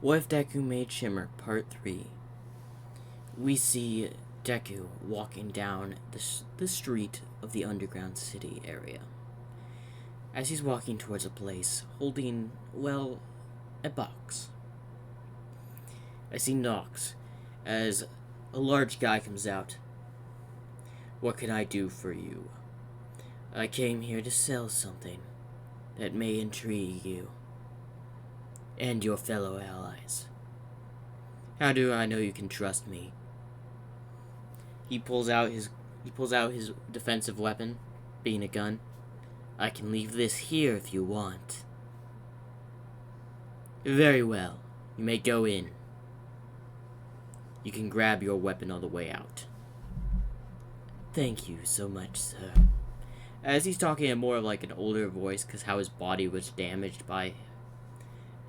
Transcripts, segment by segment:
What if Deku made Shimmer, Part 3. We see Deku walking down the street of the underground city area. As he's walking towards a place holding, well, a box. As he knocks, as a large guy comes out. What can I do for you? I came here to sell something that may intrigue you and your fellow allies. How do I know you can trust me? He pulls out his defensive weapon, being a gun. I can leave this here if you want. Very well. You may go in. You can grab your weapon on the way out. Thank you so much, sir. As he's talking in more of like an older voice, because how his body was damaged by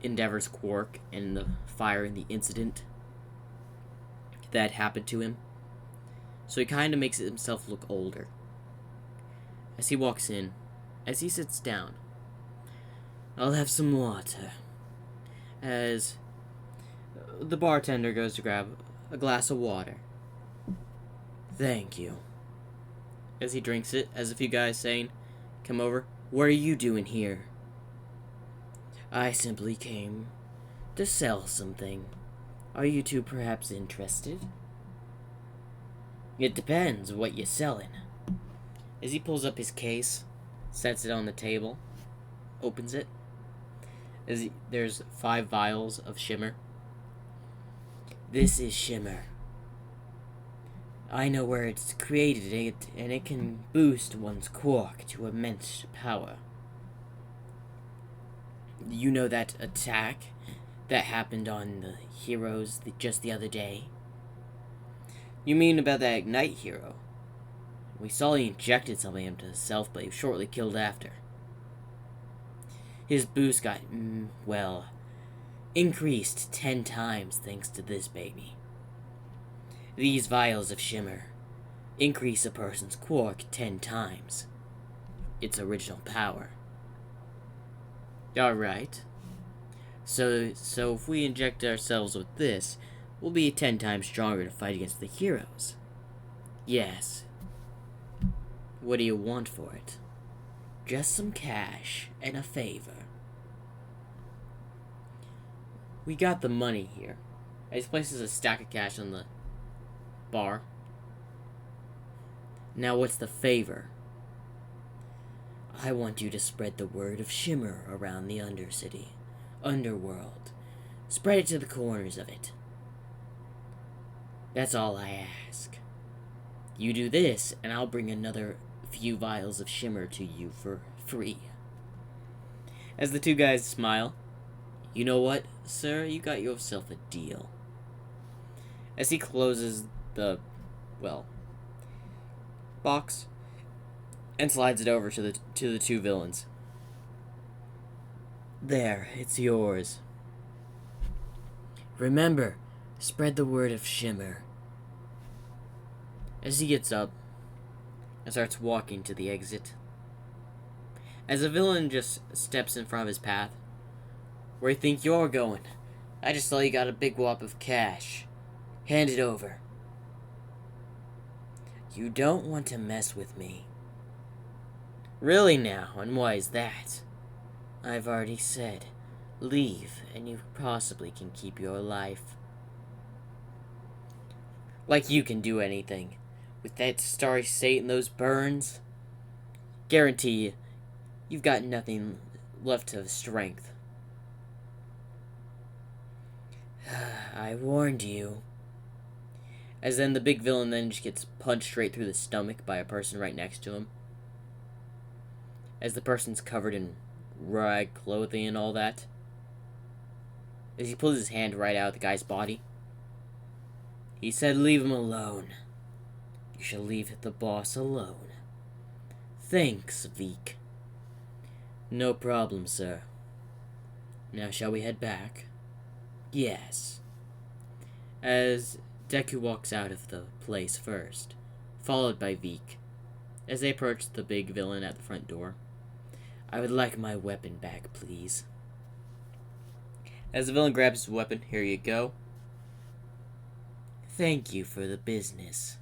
Endeavor's quirk and the fire and the incident that happened to him. So he kind of makes himself look older. As he walks in, as he sits down, I'll have some water. As the bartender goes to grab a glass of water. Thank you. As he drinks it, as if you guys saying, come over. What are you doing here? I simply came to sell something. Are you two perhaps interested? It depends what you're selling. As he pulls up his case, sets it on the table, opens it. There's 5 vials of Shimmer. This is Shimmer. I know where it's created, and it can boost one's quirk to immense power. You know that attack that happened on the heroes just the other day? You mean about that Ignite hero? We saw he injected something into himself, but he was shortly killed after. His boost got, increased 10 times thanks to this baby. These vials of Shimmer increase a person's quirk 10 times its original power. Alright. So if we inject ourselves with this, we'll be 10 times stronger to fight against the heroes. Yes. What do you want for it? Just some cash and a favor. We got the money here. He places a stack of cash on the bar. Now what's the favor? I want you to spread the word of Shimmer around the underworld. Spread it to the corners of it. That's all I ask. You do this, and I'll bring another few vials of Shimmer to you for free. As the two guys smile, you know what, sir? You got yourself a deal. As he closes the, box and slides it over to the two villains. There, it's yours. Remember, spread the word of Shimmer. As he gets up and starts walking to the exit, as a villain just steps in front of his path. Where you think you're going? I just saw you got a big whop of cash. Hand it over. You don't want to mess with me. Really now, and why is that? I've already said, leave, and you possibly can keep your life. Like you can do anything. With that starry state and those burns, guarantee you, you've got nothing left of strength. I warned you. As then the big villain then just gets punched straight through the stomach by a person right next to him. As the person's covered in rag clothing and all that. As he pulls his hand right out of the guy's body. He said, leave him alone. You shall leave the boss alone. Thanks, Veek. No problem, sir. Now shall we head back? Yes. As Deku walks out of the place first, followed by Veek. As they approach the big villain at the front door. I would like my weapon back, please. As the villain grabs his weapon, here you go. Thank you for the business.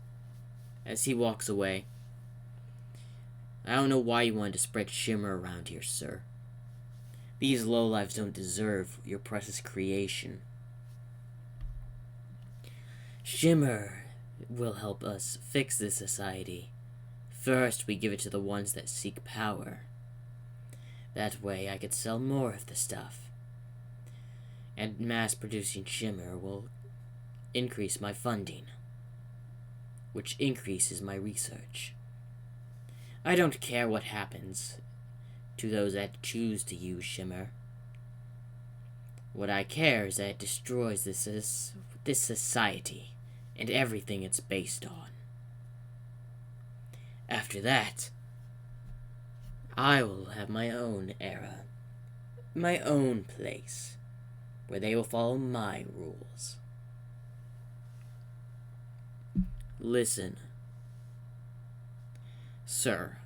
As he walks away. I don't know why you wanted to spread Shimmer around here, sir. These lowlifes don't deserve your precious creation. Shimmer will help us fix this society. First, we give it to the ones that seek power. That way, I could sell more of the stuff. And mass-producing Shimmer will increase my funding, which increases my research. I don't care what happens to those that choose to use Shimmer. What I care is that it destroys this society and everything it's based on. After that, I will have my own era, my own place, where they will follow my rules. Listen, sir,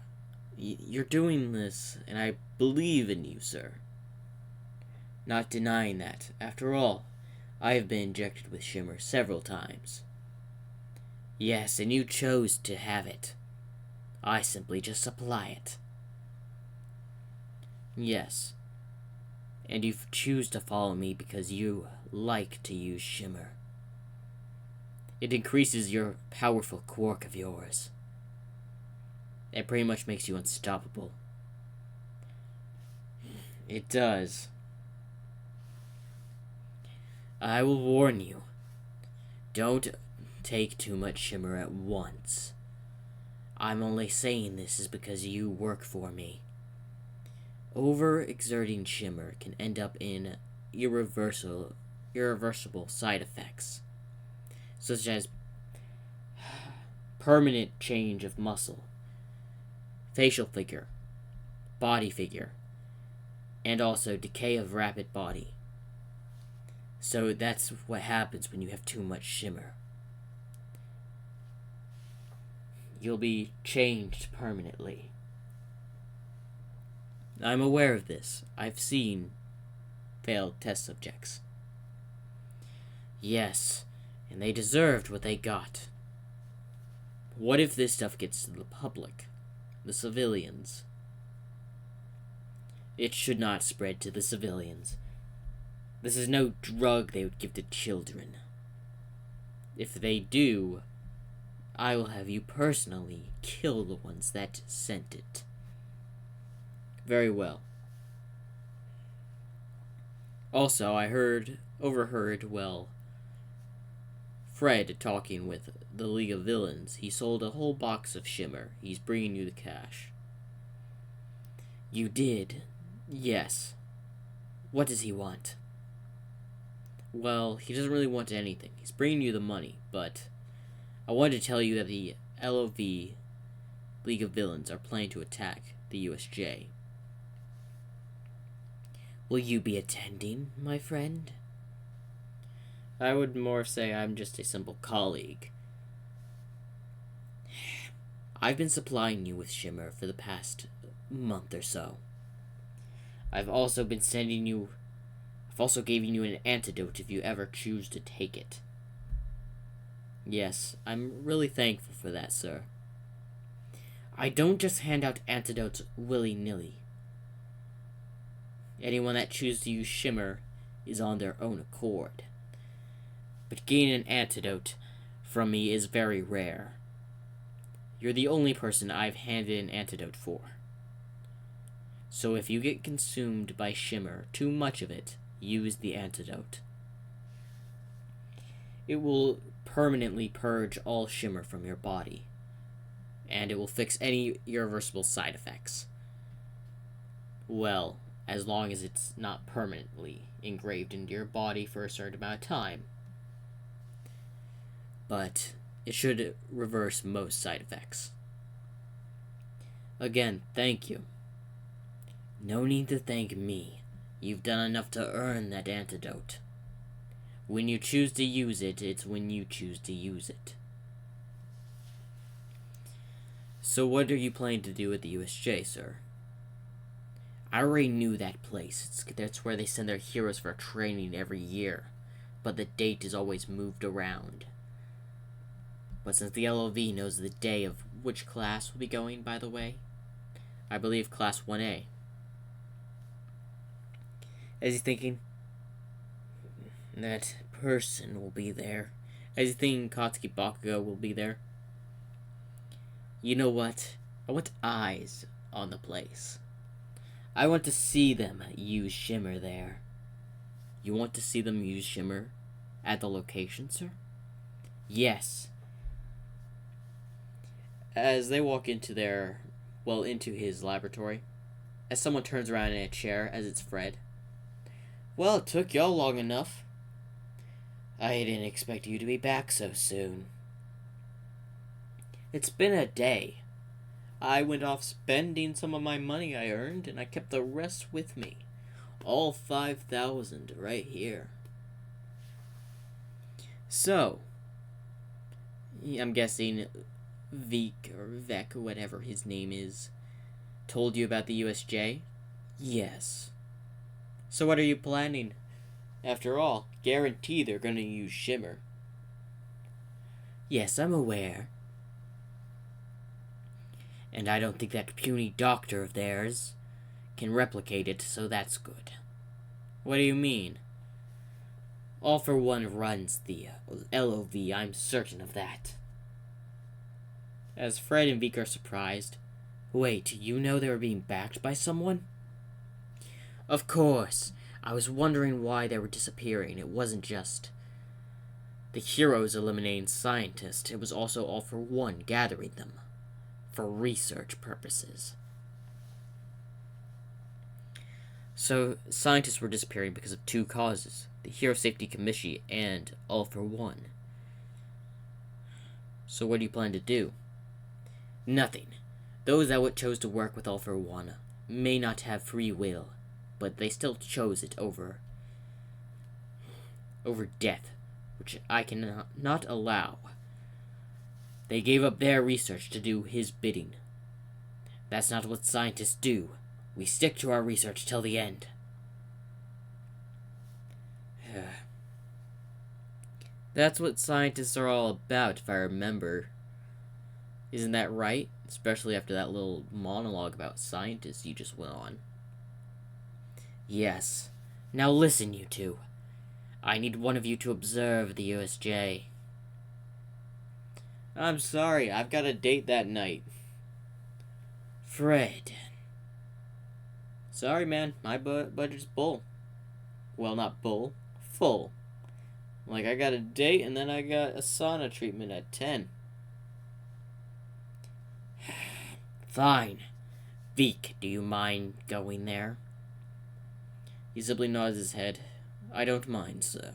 you're doing this, and I believe in you, sir. Not denying that. After all, I have been injected with Shimmer several times. Yes, and you chose to have it. I simply just supply it. Yes. And you choose to follow me because you like to use Shimmer. It increases your powerful quirk of yours. It pretty much makes you unstoppable. It does. I will warn you. Don't take too much Shimmer at once. I'm only saying this is because you work for me. Overexerting Shimmer can end up in irreversible side effects, such as permanent change of muscle, facial figure, body figure, and also decay of rapid body. So that's what happens when you have too much Shimmer. You'll be changed permanently. I'm aware of this. I've seen failed test subjects. Yes, and they deserved what they got. What if this stuff gets to the public? The civilians? It should not spread to the civilians. This is no drug they would give to children. If they do, I will have you personally kill the ones that sent it. Very well. Also, I overheard, Fred talking with the League of Villains. He sold a whole box of Shimmer. He's bringing you the cash. You did? Yes. What does he want? Well, he doesn't really want anything. He's bringing you the money, but I wanted to tell you that the LOV, League of Villains, are planning to attack the USJ. Will you be attending, my friend? I would more say I'm just a simple colleague. I've been supplying you with Shimmer for the past month or so. I've also given you an antidote if you ever choose to take it. Yes, I'm really thankful for that, sir. I don't just hand out antidotes willy-nilly. Anyone that chooses to use Shimmer is on their own accord. But getting an antidote from me is very rare. You're the only person I've handed an antidote for. So if you get consumed by Shimmer, too much of it, use the antidote. It will permanently purge all Shimmer from your body, and it will fix any irreversible side effects. Well, as long as it's not permanently engraved into your body for a certain amount of time. But it should reverse most side effects. Again, thank you. No need to thank me. You've done enough to earn that antidote. When you choose to use it, it's when you choose to use it. So what are you planning to do at the USJ, sir? I already knew that place. That's where they send their heroes for training every year. But the date is always moved around. But since the LOV knows the day of which class will be going, by the way, I believe Class 1A. As he's thinking, that person will be there. As he's thinking Katsuki Bakugo will be there. You know what? I want eyes on the place. I want to see them use Shimmer there. You want to see them use Shimmer at the location, sir? Yes. As they walk into into his laboratory, as someone turns around in a chair, as it's Fred. Well, it took y'all long enough. I didn't expect you to be back so soon. It's been a day. I went off spending some of my money I earned, and I kept the rest with me. All 5,000 right here. So, I'm guessing Vek or Vec, or whatever his name is, told you about the USJ? Yes. So what are you planning? After all, guarantee they're going to use Shimmer. Yes, I'm aware. And I don't think that puny doctor of theirs can replicate it, so that's good. What do you mean? All for One runs the LOV, I'm certain of that. As Fred and Vek are surprised, wait, you know they were being backed by someone? Of course. I was wondering why they were disappearing. It wasn't just the heroes eliminating scientists, it was also All for One gathering them. For research purposes. So, scientists were disappearing because of two causes. The Hero Safety Commission and All for One. So what do you plan to do? Nothing. Those that chose to work with All for One may not have free will, but they still chose it over death, which I cannot allow. They gave up their research to do his bidding. That's not what scientists do. We stick to our research till the end. That's what scientists are all about, if I remember. Isn't that right? Especially after that little monologue about scientists you just went on. Yes. Now listen, you two. I need one of you to observe the USJ. I'm sorry, I've got a date that night. Fred. Sorry, man, my budget's full. Well, not full, full. Like, I got a date, and then I got a sauna treatment at 10. Fine. Vek, do you mind going there? He simply nods his head. I don't mind, sir.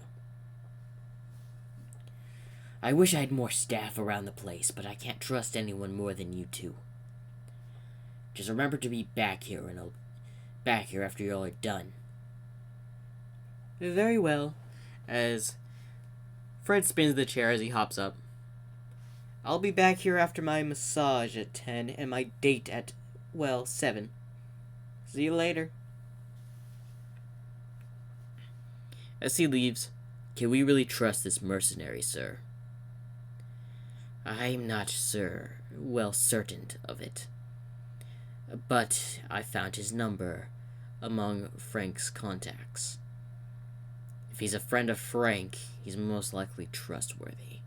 I wish I had more staff around the place, but I can't trust anyone more than you two. Just remember to be back here after you all are done. Very well. As Fred spins the chair as he hops up. I'll be back here after my massage at 10 and my date at, 7. See you later. As he leaves, can we really trust this mercenary, sir? I'm not certain of it. But I found his number among Frank's contacts. If he's a friend of Frank, he's most likely trustworthy.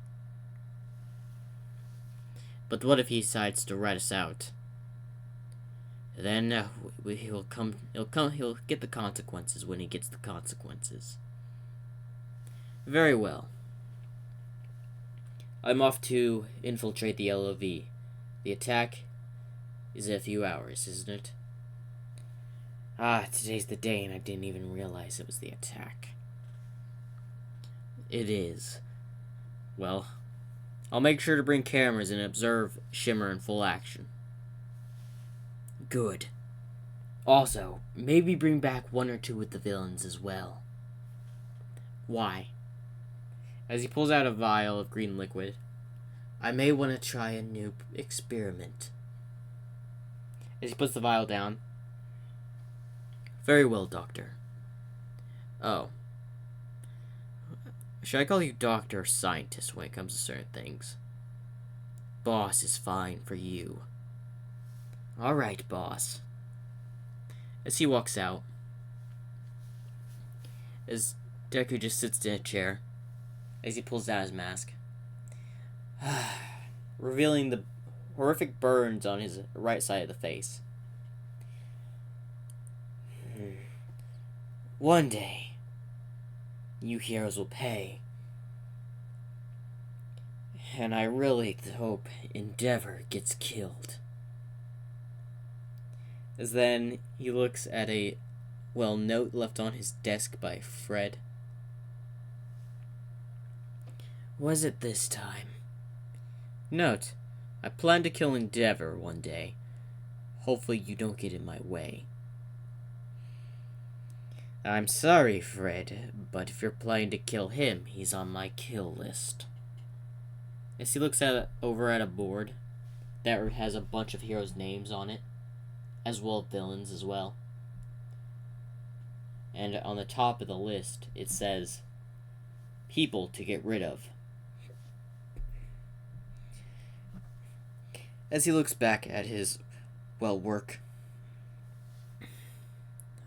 But what if he decides to rat us out? Then he'll get the consequences when he gets the consequences. Very well. I'm off to infiltrate the LOV. The attack is in a few hours, isn't it? Today's the day and I didn't even realize it was the attack. It is. Well, I'll make sure to bring cameras and observe Shimmer in full action. Good. Also, maybe bring back one or two of the villains as well. Why? As he pulls out a vial of green liquid, I may want to try a new experiment. As he puts the vial down, Very well, Doctor. Oh. Should I call you Doctor or Scientist when it comes to certain things? Boss is fine for you. Alright, boss. As he walks out, as Deku just sits in a chair, as he pulls down his mask, revealing the horrific burns on his right side of the face. One day, you heroes will pay. And I really hope Endeavor gets killed. As then he looks at a, note left on his desk by Fred. Was it this time? Note, I plan to kill Endeavor one day. Hopefully you don't get in my way. I'm sorry, Fred, but if you're planning to kill him, he's on my kill list. As he looks over at a board that has a bunch of heroes' names on it, as well as villains as well. And on the top of the list, it says, people to get rid of. As he looks back at his, work,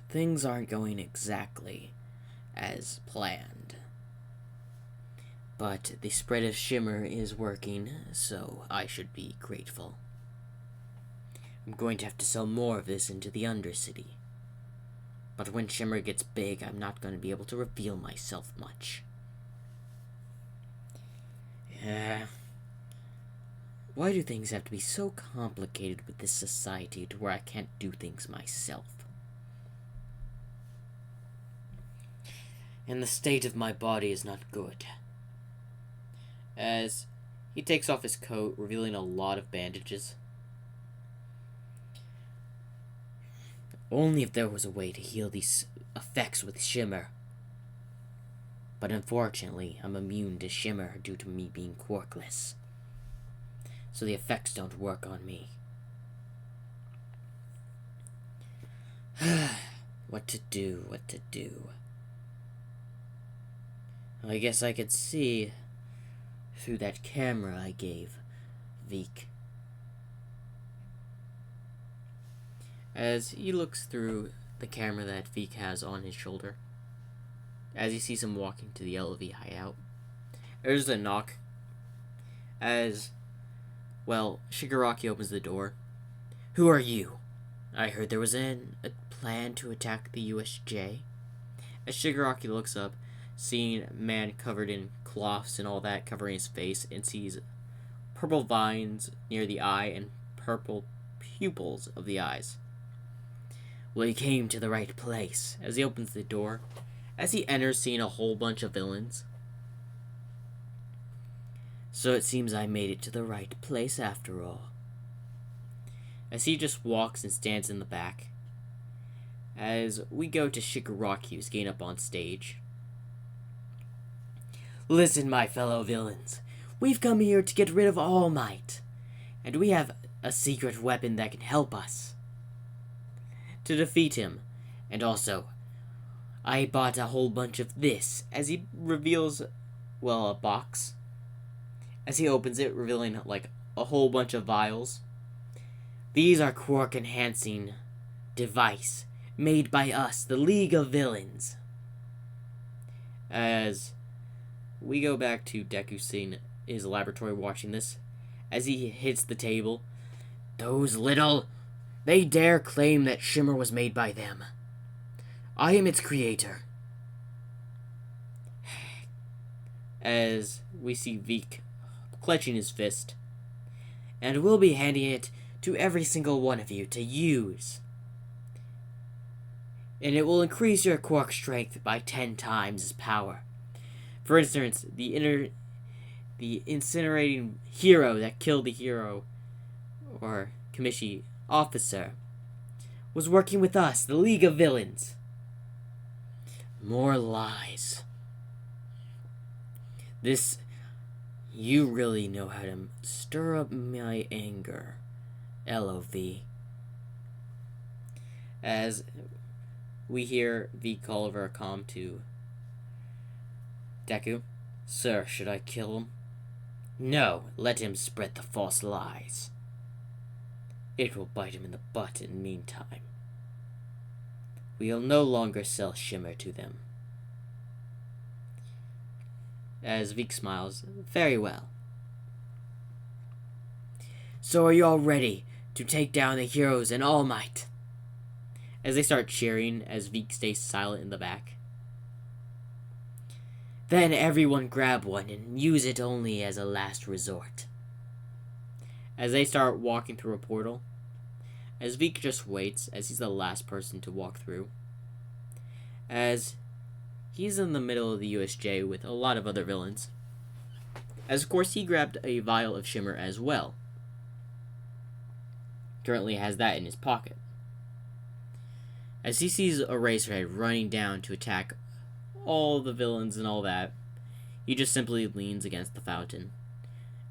things aren't going exactly as planned. But the spread of Shimmer is working, so I should be grateful. I'm going to have to sell more of this into the Undercity. But when Shimmer gets big, I'm not going to be able to reveal myself much. Yeah. Why do things have to be so complicated with this society to where I can't do things myself? And the state of my body is not good. As he takes off his coat, revealing a lot of bandages. Only if there was a way to heal these effects with Shimmer. But unfortunately, I'm immune to Shimmer due to me being quirkless. So the effects don't work on me. What to do? I guess I could see through that camera I gave Veek. As he looks through the camera that Veek has on his shoulder, as he sees him walking to the LV hideout, there's a knock. As, Shigaraki opens the door. Who are you? I heard there was a plan to attack the USJ. As Shigaraki looks up, seeing a man covered in cloths and all that covering his face, and sees purple vines near the eye and purple pupils of the eyes. Well, he came to the right place. As he opens the door, as he enters, seeing a whole bunch of villains. So it seems I made it to the right place after all. As he just walks and stands in the back. As we go to Shigaraki, who's getting up on stage. Listen, my fellow villains. We've come here to get rid of All Might. And we have a secret weapon that can help us. To defeat him. And also, I bought a whole bunch of this. As he reveals, a box. As he opens it, revealing a whole bunch of vials. These are quirk enhancing device made by us, the League of Villains. As we go back to Deku sitting in his laboratory watching this, as he hits the table, those little, they dare claim that Shimmer was made by them. I am its creator. As we see Veek clutching his fist, and we'll be handing it to every single one of you to use. And it will increase your quark strength by 10 times its power. For instance, the incinerating hero that killed the hero, or Kamishi officer, was working with us, the League of Villains. More lies. You really know how to stir up my anger, LOV. As We hear V call over a comm to Deku. Sir, should I kill him? No, let him spread the false lies. It will bite him in the butt in the meantime. We'll no longer sell Shimmer to them. As Veek smiles, very well. So are you all ready to take down the heroes in All Might? As they start cheering, as Veek stays silent in the back. Then everyone grab one and use it only as a last resort. As they start walking through a portal, as Veek just waits, as he's the last person to walk through. As he's in the middle of the USJ with a lot of other villains. As of course he grabbed a vial of Shimmer as well. Currently has that in his pocket. As he sees Eraserhead running down to attack all the villains and all that, he just simply leans against the fountain.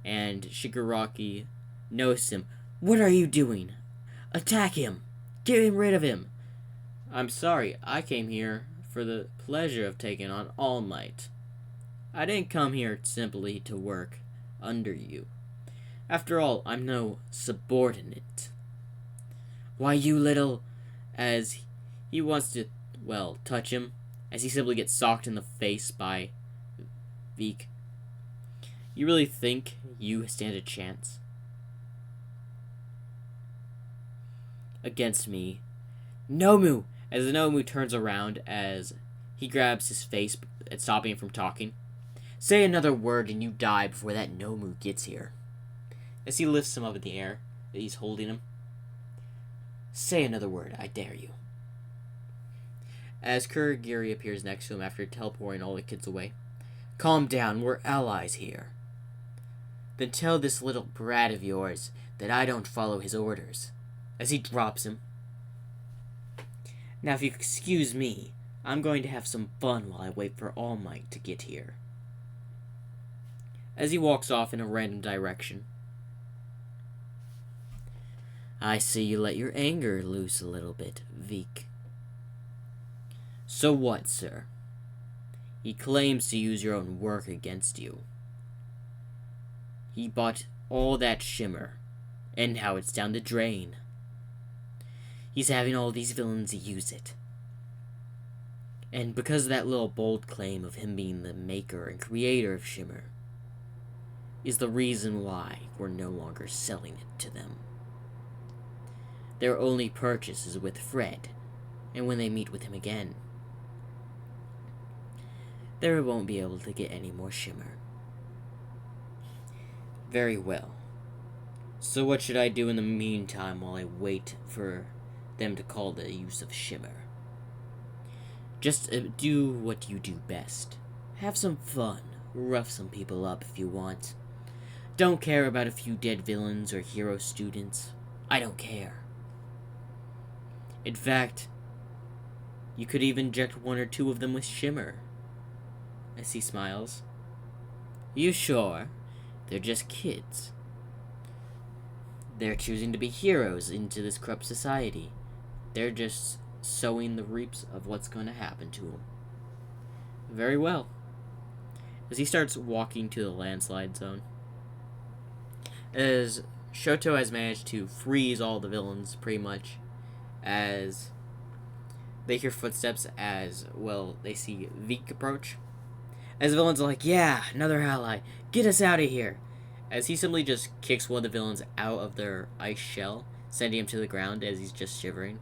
And Shigaraki notices him. What are you doing? Attack him! Get rid of him! I'm sorry, I came here for the pleasure of taking on All Might. I didn't come here simply to work under you. After all, I'm no subordinate. Why, you little... As he wants to, well, touch him, as he simply gets socked in the face by Veek. You really think you stand a chance against me? Nomu! As the Nomu turns around as he grabs his face and stopping him from talking. Say another word and you die before that Nomu gets here. As he lifts him up in the air, that he's holding him. Say another word, I dare you. As Kurogiri appears next to him after teleporting all the kids away. Calm down, we're allies here. Then tell this little brat of yours that I don't follow his orders. As he drops him. Now if you excuse me, I'm going to have some fun while I wait for All Might to get here. As he walks off in a random direction. I see you let your anger loose a little bit, Veek. So what, sir? He claims to use your own work against you. He bought all that Shimmer, and now it's down the drain. He's having all these villains use it. And because of that little bold claim of him being the maker and creator of Shimmer, is the reason why we're no longer selling it to them. Their only purchase is with Fred, and when they meet with him again, they won't be able to get any more Shimmer. Very well. So what should I do in the meantime while I wait for them to call the use of Shimmer? Just do what you do best. Have some fun. Rough some people up if you want. Don't care about a few dead villains or hero students. I don't care. In fact, you could even inject one or two of them with Shimmer. As he smiles. You sure? They're just kids. They're choosing to be heroes into this corrupt society. They're just sowing the reaps of what's going to happen to them. Very well. As he starts walking to the landslide zone. As Shoto has managed to freeze all the villains, pretty much. As they hear footsteps as, well, they see Veek approach. As the villains are like, yeah, another ally. Get us out of here. As he simply just kicks one of the villains out of their ice shell, sending him to the ground as he's just shivering.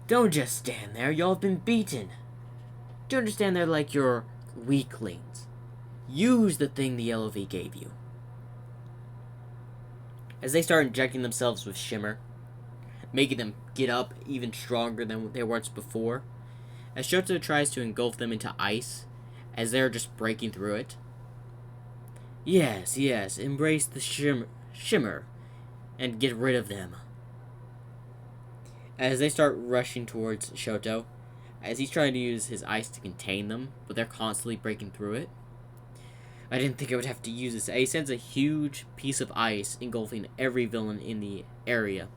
Don't just stand there. Y'all have been beaten. Don't just stand there like you're weaklings. Use the thing the Yellow V gave you. As they start injecting themselves with Shimmer, making them get up even stronger than they were before, as Shoto tries to engulf them into ice, as they're just breaking through it. Yes, embrace the Shimmer, and get rid of them. As they start rushing towards Shoto, as he's trying to use his ice to contain them, but they're constantly breaking through it. I didn't think I would have to use this. He sends a huge piece of ice engulfing every villain in the area,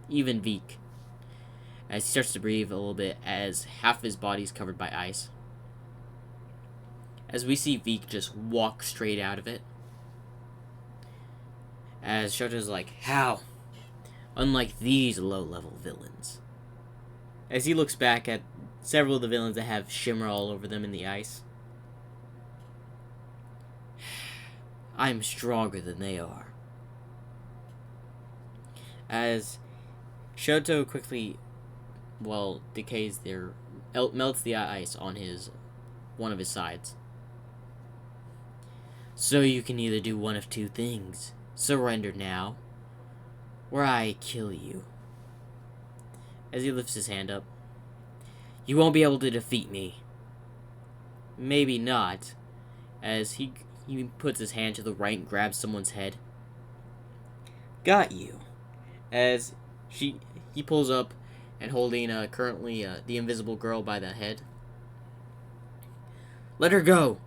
even Veek. as he starts to breathe a little bit as half of his body is covered by ice. As we see Veek just walk straight out of it. As Shoto's like, how? Unlike these low-level villains. As he looks back at several of the villains that have Shimmer all over them in the ice. I'm stronger than they are. As Shoto quickly, decays melts the ice on one of his sides. So you can either do one of two things. Surrender now, or I kill you. As he lifts his hand up. You won't be able to defeat me. Maybe not. As he puts his hand to the right and grabs someone's head. Got you. As he pulls up and holding currently the invisible girl by the head. Let her go.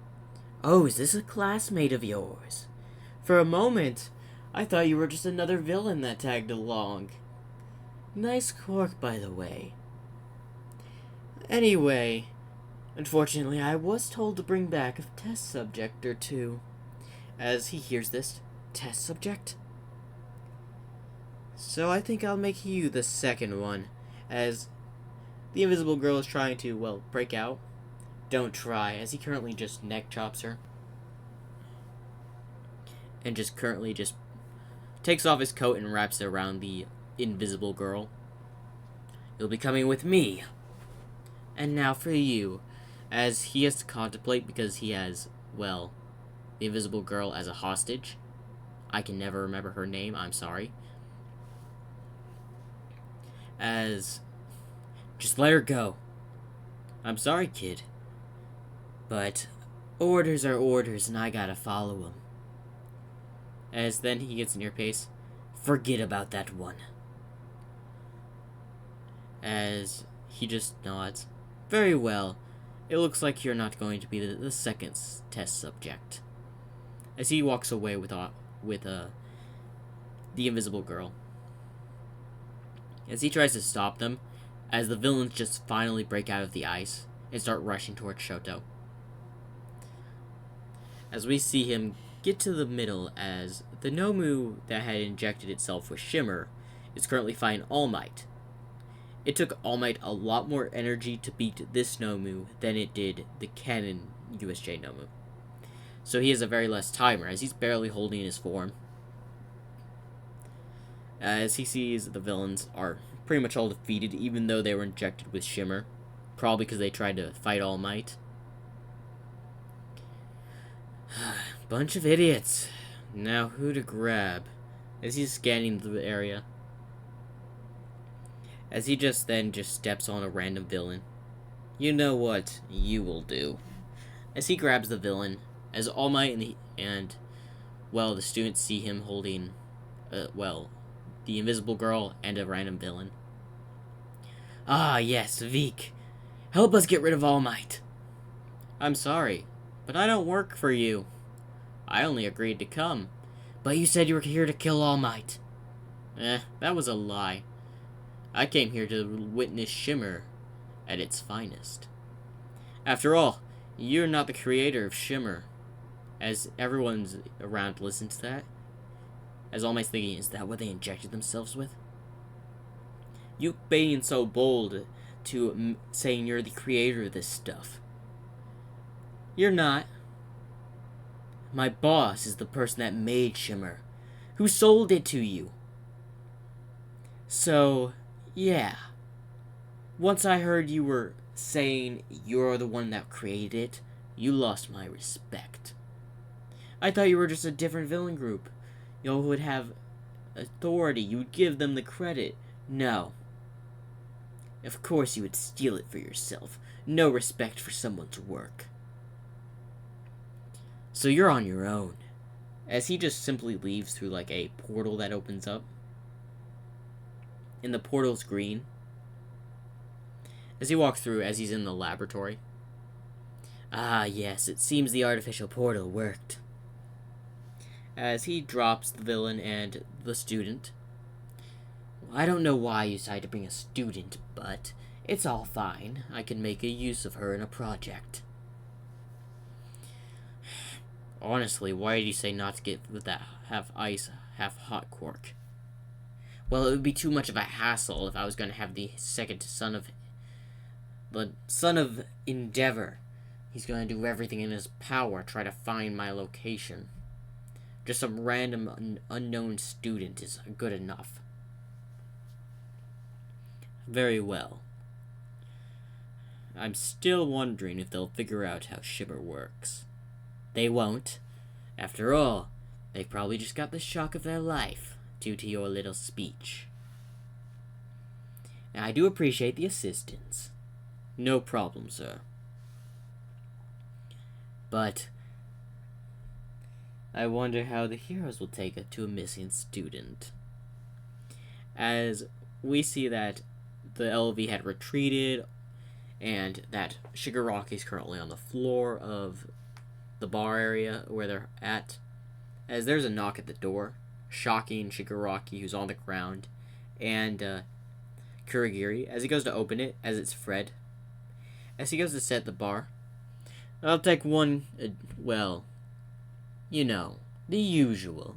Oh, is this a classmate of yours? For a moment, I thought you were just another villain that tagged along. Nice quirk, by the way. Anyway, unfortunately, I was told to bring back a test subject or two. As he hears this, test subject? So I think I'll make you the second one, as the invisible girl is trying to, break out. Don't try, as he currently just neck chops her. And just takes off his coat and wraps it around the invisible girl. You'll be coming with me. And now for you, as he has to contemplate because he has, the invisible girl as a hostage. I can never remember her name, I'm sorry. As, just let her go. I'm sorry, kid. But orders are orders and I gotta follow them. As then he gets in your pace. Forget about that one. As he just nods. Very well. It looks like you're not going to be the second test subject. As he walks away with the invisible girl. As he tries to stop them, as the villains just finally break out of the ice and start rushing towards Shoto. As we see him get to the middle, as the Nomu that had injected itself with Shimmer is currently fighting All Might. It took All Might a lot more energy to beat this Nomu than it did the canon USJ Nomu. So he has a very less timer, as he's barely holding his form. As he sees the villains are pretty much all defeated, even though they were injected with Shimmer. Probably because they tried to fight All Might. Bunch of idiots. Now who to grab? As he's scanning the area. As he just steps on a random villain. You know what you will do. As he grabs the villain, as All Might and the students see him holding, the invisible girl and a random villain. Ah, yes, Veek. Help us get rid of All Might. I'm sorry, but I don't work for you. I only agreed to come. But you said you were here to kill All Might. That was a lie. I came here to witness Shimmer at its finest. After all, you're not the creator of Shimmer. As everyone's around listens to that. As All Might's thinking, is that what they injected themselves with? You being so bold to saying you're the creator of this stuff. You're not. My boss is the person that made Shimmer, who sold it to you. So, yeah. Once I heard you were saying you're the one that created it, you lost my respect. I thought you were just a different villain group. You would have authority. You would give them the credit. No. Of course you would steal it for yourself. No respect for someone's work. So you're on your own. As he just simply leaves through a portal that opens up. And the portal's green. As he walks through, as he's in the laboratory. Ah, yes, it seems the artificial portal worked. As he drops the villain and the student. I don't know why you decided to bring a student, but it's all fine. I can make a use of her in a project. Honestly, why did you say not to get with that half ice, half hot quark? Well, it would be too much of a hassle if I was going to have the second son of Endeavor. He's going to do everything in his power, try to find my location. Just some random unknown student is good enough. Very well. I'm still wondering if they'll figure out how Shimmer works. They won't. After all, they've probably just got the shock of their life due to your little speech. And I do appreciate the assistance. No problem, sir. But I wonder how the heroes will take it to a missing student. As we see that the LV had retreated and that Shigaraki is currently on the floor of the bar area where they're at, as there's a knock at the door, shocking Shigaraki, who's on the ground, and Kurogiri, as he goes to open it, as it's Fred. As he goes to set the bar, I'll take one, well, you know, the usual.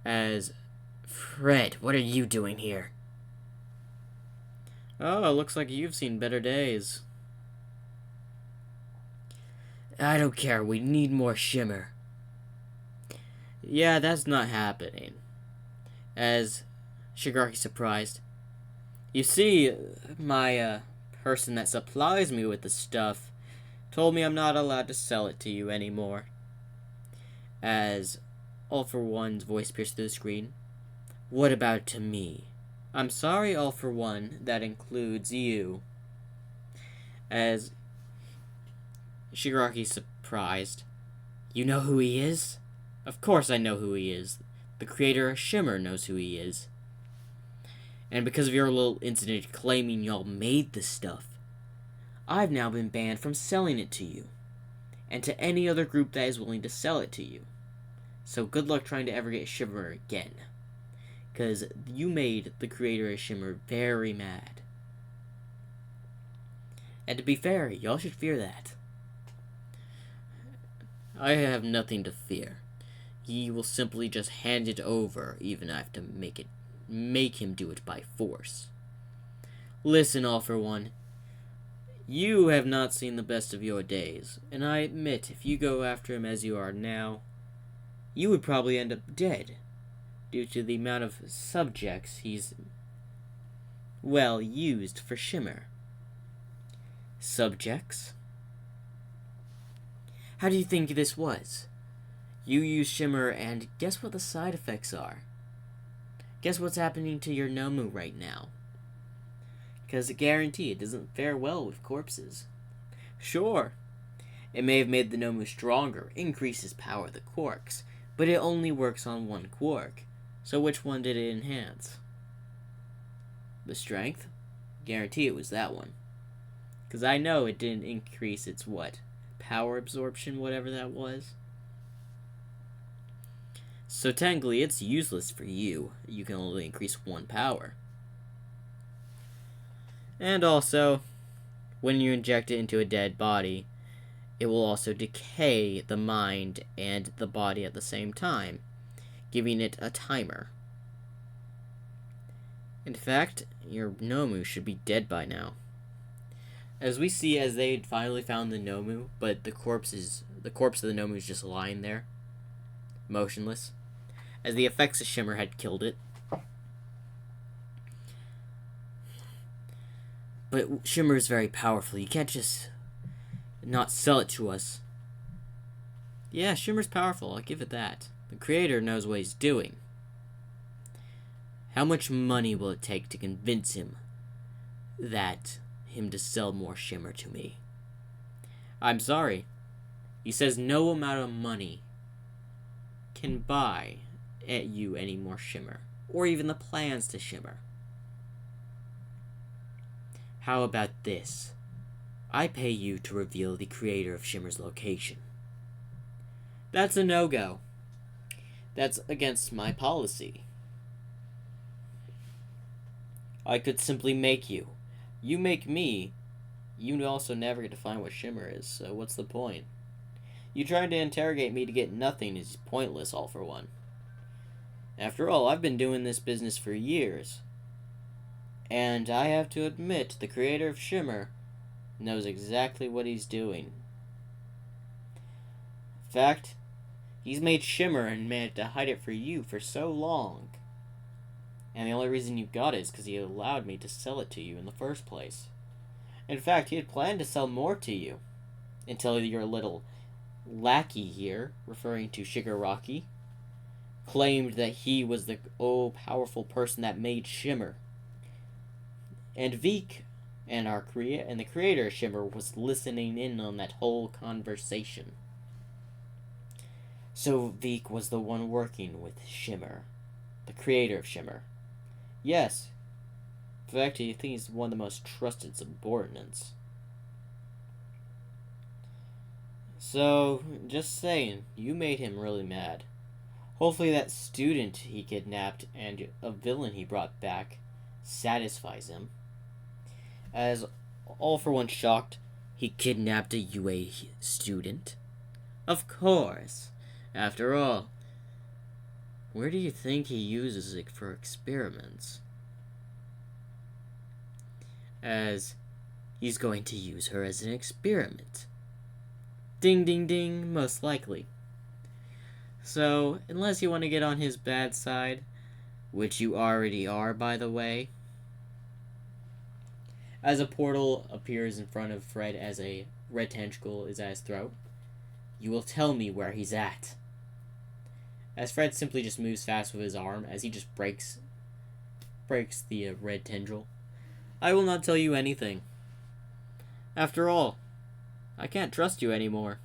As, Fred, what are you doing here? Oh, looks like you've seen better days. I don't care, we need more Shimmer. Yeah, that's not happening. As Shigaraki's surprised. You see, my person that supplies me with the stuff told me I'm not allowed to sell it to you anymore. As All For One's voice pierced through the screen. What about to me? I'm sorry, All For One, that includes you. As Shigaraki's surprised. You know who he is? Of course I know who he is. The creator of Shimmer knows who he is. And because of your little incident claiming y'all made this stuff, I've now been banned from selling it to you. And to any other group that is willing to sell it to you. So good luck trying to ever get Shimmer again. Because you made the creator of Shimmer very mad. And to be fair, y'all should fear that. I have nothing to fear. He will simply just hand it over, even if I have to make him do it by force. Listen, All For One. You have not seen the best of your days, and I admit, if you go after him as you are now, you would probably end up dead, due to the amount of subjects he's, well, used for Shimmer. Subjects? How do you think this was? You use Shimmer, and guess what the side effects are? Guess what's happening to your Nomu right now? Because I guarantee it doesn't fare well with corpses. Sure, it may have made the Nomu stronger, increases power of the quarks, but it only works on one quark. So which one did it enhance? The strength? Guarantee it was that one. Because I know it didn't increase its what? Power absorption, whatever that was. So technically it's useless for you. You can only increase one power. And also, when you inject it into a dead body, it will also decay the mind and the body at the same time, giving it a timer. In fact, your Nomu should be dead by now. As we see, as they finally found the Nomu, but the corpse of the Nomu is just lying there, motionless, as the effects of Shimmer had killed it. But Shimmer is very powerful. You can't just not sell it to us. Yeah, Shimmer's powerful. I'll give it that. The creator knows what he's doing. How much money will it take to convince him to sell more Shimmer to me? I'm sorry. He says no amount of money can buy at you any more Shimmer, or even the plans to Shimmer. How about this? I pay you to reveal the creator of Shimmer's location. That's a no-go. That's against my policy. I could simply make you. You make me. You also never get to find what Shimmer is, so what's the point? You trying to interrogate me to get nothing is pointless, all for one. After all, I've been doing this business for years. And I have to admit, the creator of Shimmer knows exactly what he's doing. In fact, he's made Shimmer and managed to hide it for you for so long. And the only reason you got it is because he allowed me to sell it to you in the first place. In fact, he had planned to sell more to you. Until your little lackey here, referring to Shigaraki, claimed that he was the all-powerful person that made Shimmer. And Veek and the creator of Shimmer was listening in on that whole conversation. So Veek was the one working with Shimmer, the creator of Shimmer. Yes. In fact, I think he's one of the most trusted subordinates. So, just saying, you made him really mad. Hopefully that student he kidnapped and a villain he brought back satisfies him. As all for one shocked, he kidnapped a UA student? Of course. After all, where do you think he uses it for experiments? As he's going to use her as an experiment. Ding ding ding, most likely. So, unless you want to get on his bad side, which you already are, by the way, as a portal appears in front of Fred as a red tentacle is at his throat, you will tell me where he's at. As Fred simply just moves fast with his arm, as he just breaks the red tendril. I will not tell you anything. After all, I can't trust you anymore.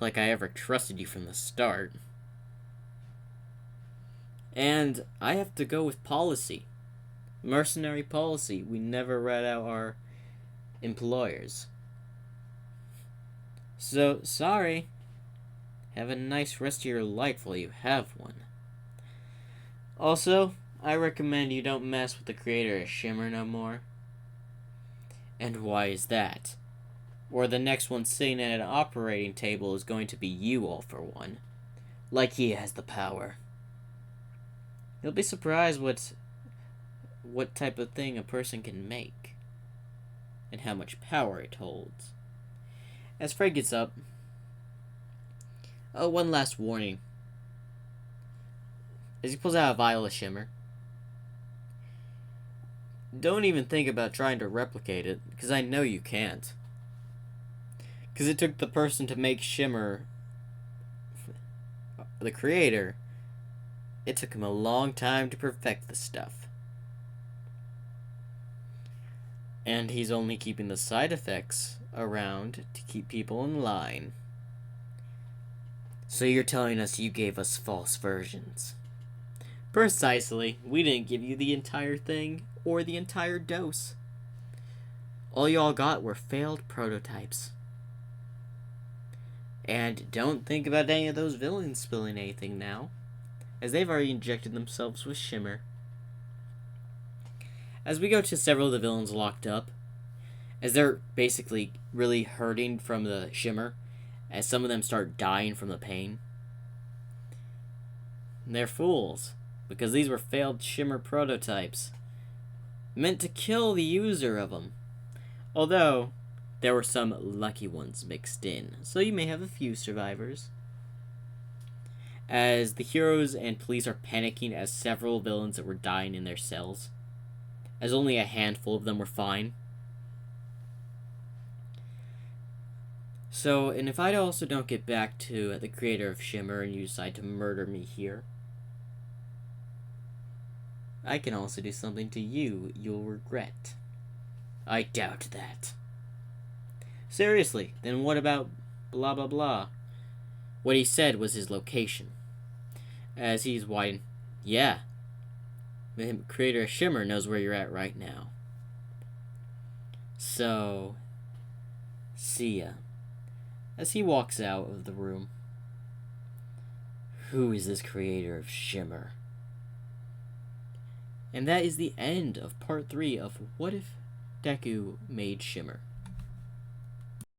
Like I ever trusted you from the start. And I have to go with policy. Mercenary policy. We never rat out our employers. So, sorry. Have a nice rest of your life while you have one. Also, I recommend you don't mess with the creator of Shimmer no more. And why is that? Or the next one sitting at an operating table is going to be you, all for one. Like he has the power. You'll be surprised what type of thing a person can make. And how much power it holds. As Fred gets up. Oh, one last warning. As he pulls out a vial of Shimmer. Don't even think about trying to replicate it, because I know you can't. Because it took the person to make Shimmer, the creator, it took him a long time to perfect the stuff. And he's only keeping the side effects around to keep people in line. So you're telling us you gave us false versions? Precisely. We didn't give you the entire thing, or the entire dose. All y'all got were failed prototypes. And don't think about any of those villains spilling anything now, as they've already injected themselves with Shimmer. As we go to several of the villains locked up, as they're basically really hurting from the Shimmer, as some of them start dying from the pain. They're fools, because these were failed Shimmer prototypes, meant to kill the user of them. Although, there were some lucky ones mixed in, so you may have a few survivors. As the heroes and police are panicking as several villains that were dying in their cells, as only a handful of them were fine. So, and if I also don't get back to the creator of Shimmer and you decide to murder me here, I can also do something to you you'll regret. I doubt that. Seriously, then what about blah blah blah? What he said was his location. As he's whining, yeah, the creator of Shimmer knows where you're at right now. So, see ya. As he walks out of the room. Who is this creator of Shimmer? And that is the end of part 3 of What If Deku Made Shimmer.